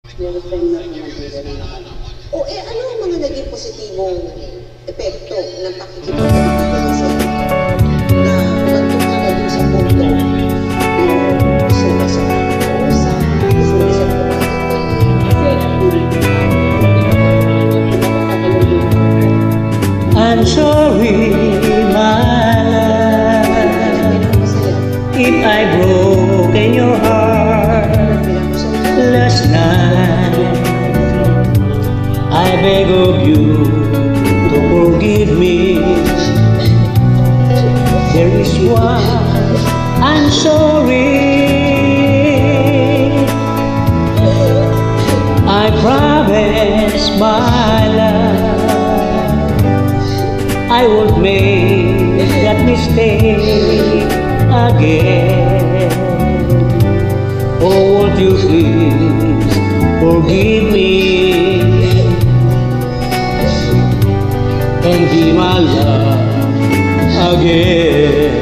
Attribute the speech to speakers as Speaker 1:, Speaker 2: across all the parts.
Speaker 1: O ano ang mga naging positibong epekto ng pakikipagkaibigan sa iyo? Na nandun ka na dun sa punto, sula sa pagkakausap, sula sa
Speaker 2: I'm sorry, my love, if I broken your heart last night. I beg of you to forgive me. There is one I'm sorry. I promise, my love, I won't make that mistake again. Oh, won't you please forgive me and be my love again.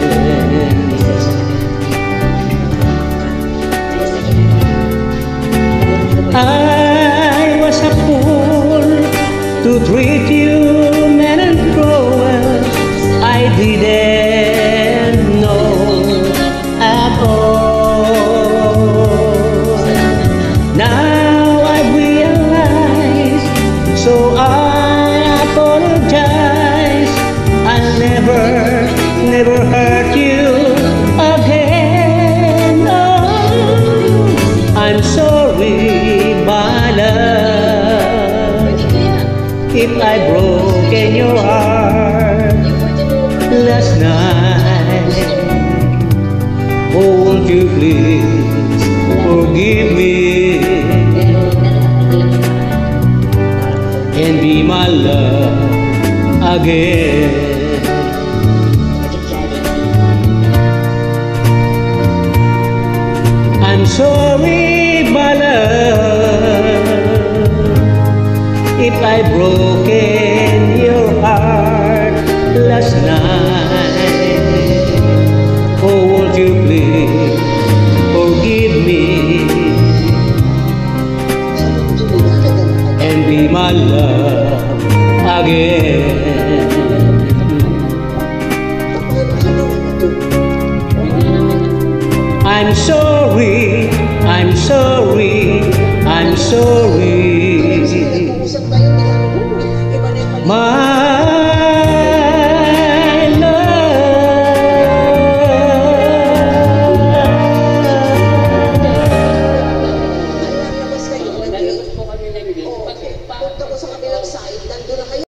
Speaker 2: I was a fool to treat you mean and cruel. I didn't know at all. Now I realize, so I apologize. I'll never hurt you again. Oh, I'm sorry, my love, if I broken your heart last night. Oh, won't you please forgive me and be my love again. I'm sorry, my love, if I broken your heart last night. Oh, won't you please forgive me and be my love again. I'm sorry, I'm sorry, I'm sorry, my
Speaker 1: punta ko sa kabilang side, nandun na kayo.